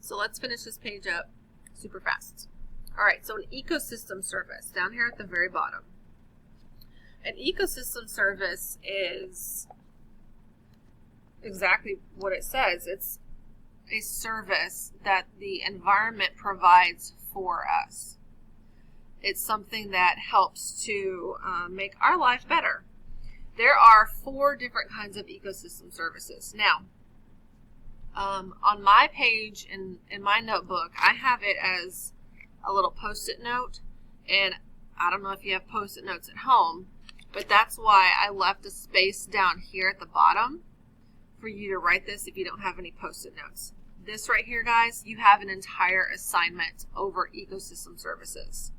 So let's finish this page up super fast. All right, so an ecosystem service down here at the very bottom. An ecosystem service is exactly what it says. It's a service that the environment provides for us. It's something that helps to make our life better. There are 4 different kinds of ecosystem services. Now, on my page in my notebook, I have it as a little post-it note, and I don't know if you have post-it notes at home, but that's why I left a space down here at the bottom for you to write this if you don't have any post-it notes. This right here, guys, you have an entire assignment over ecosystem services.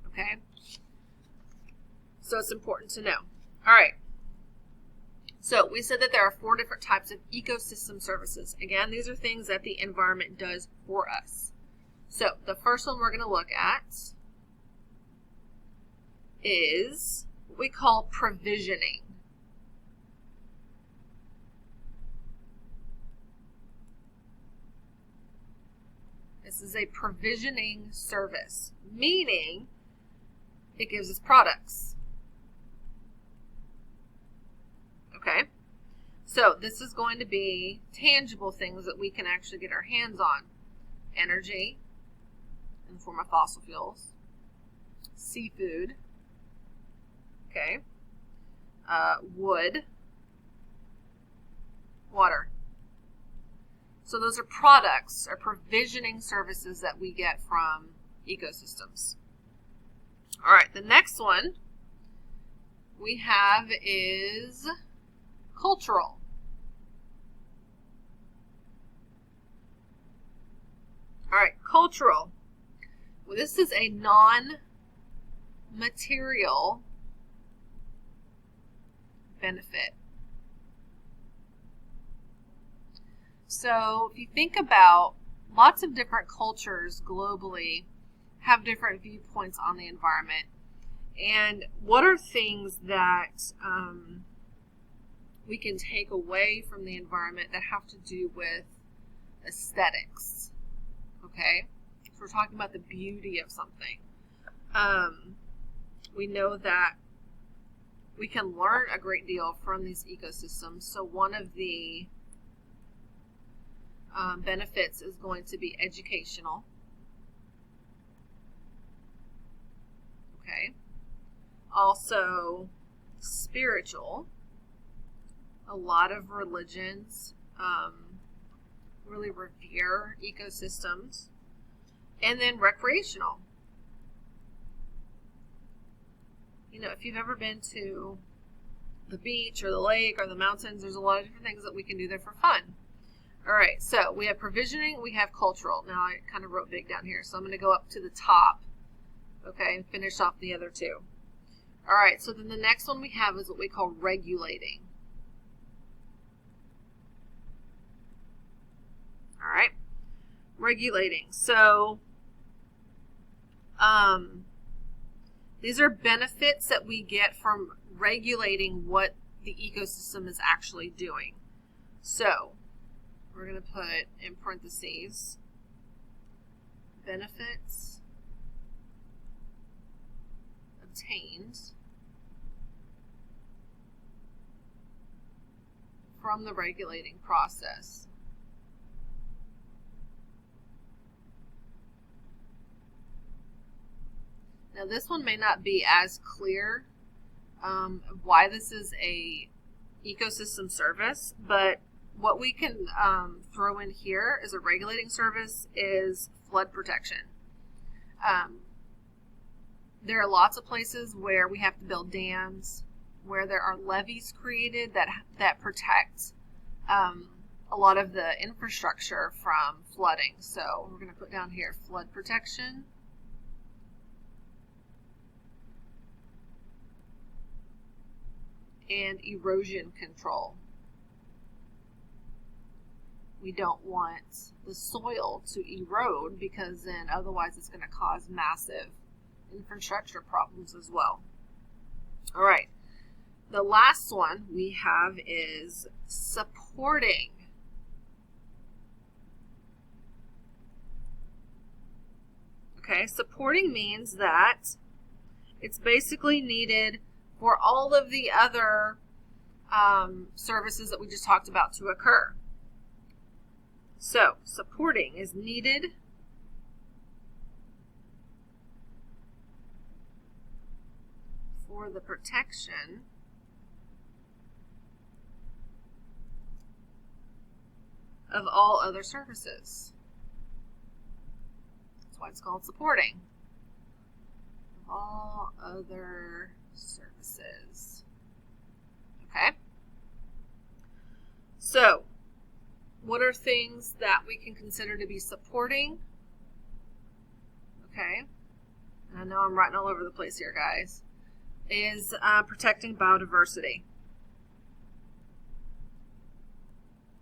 Okay? So it's important to know. All right. So we said that there are 4 different types of ecosystem services. Again, these are things that the environment does for us. So the first one we're going to look at is what we call provisioning. This is a provisioning service, meaning it gives us products. Okay, so this is going to be tangible things that we can actually get our hands on. Energy in the form of fossil fuels, seafood, okay, wood, water. So those are products or provisioning services that we get from ecosystems. All right, the next one we have is cultural. All right, cultural. Well, this is a non-material benefit. So if you think about lots of different cultures globally have different viewpoints on the environment. And what are things that we can take away from the environment that have to do with aesthetics? Okay, so we're talking about the beauty of something. We know that we can learn a great deal from these ecosystems. So one of the benefits is going to be educational. Okay. Also, spiritual. A lot of religions really revere ecosystems. And then recreational. You know, if you've ever been to the beach or the lake or the mountains, there's a lot of different things that we can do there for fun. All right, so we have provisioning, we have cultural. Now I kind of wrote big down here, so I'm going to go up to the top, okay, and finish off the other 2. All right, so then the next one we have is what we call regulating. All right, regulating. So these are benefits that we get from regulating what the ecosystem is actually doing. So we're going to put in parentheses benefits obtained from the regulating process. Now this one may not be as clear why this is a ecosystem service, but what we can throw in here as a regulating service is flood protection. There are lots of places where we have to build dams, where there are levees created that protect a lot of the infrastructure from flooding. So we're going to put down here flood protection. And erosion control. We don't want the soil to erode because then otherwise it's going to cause massive infrastructure problems as well. All right. The last one we have is supporting. Okay, supporting means that it's basically needed for all of the other services that we just talked about to occur. So, supporting is needed for the protection of all other services. That's why it's called supporting. Of all other services. Okay? So, what are things that we can consider to be supporting? Okay. I know I'm writing all over the place here, guys. Is protecting biodiversity.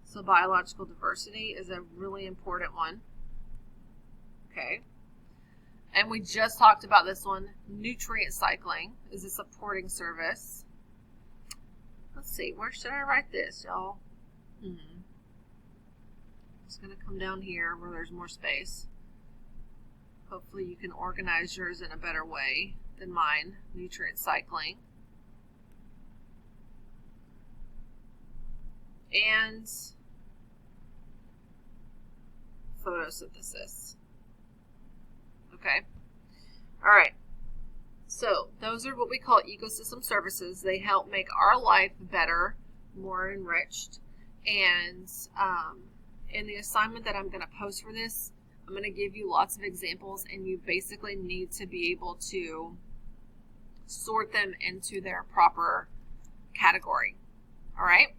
So biological diversity is a really important one. Okay. And we just talked about this one. Nutrient cycling is a supporting service. Let's see, where should I write this, y'all? It's going to come down here where there's more space. Hopefully you can organize yours in a better way than mine. Nutrient cycling. And photosynthesis. Okay. All right. So those are what we call ecosystem services. They help make our life better, more enriched. And in the assignment that I'm going to post for this, I'm going to give you lots of examples, and you basically need to be able to sort them into their proper category. All right?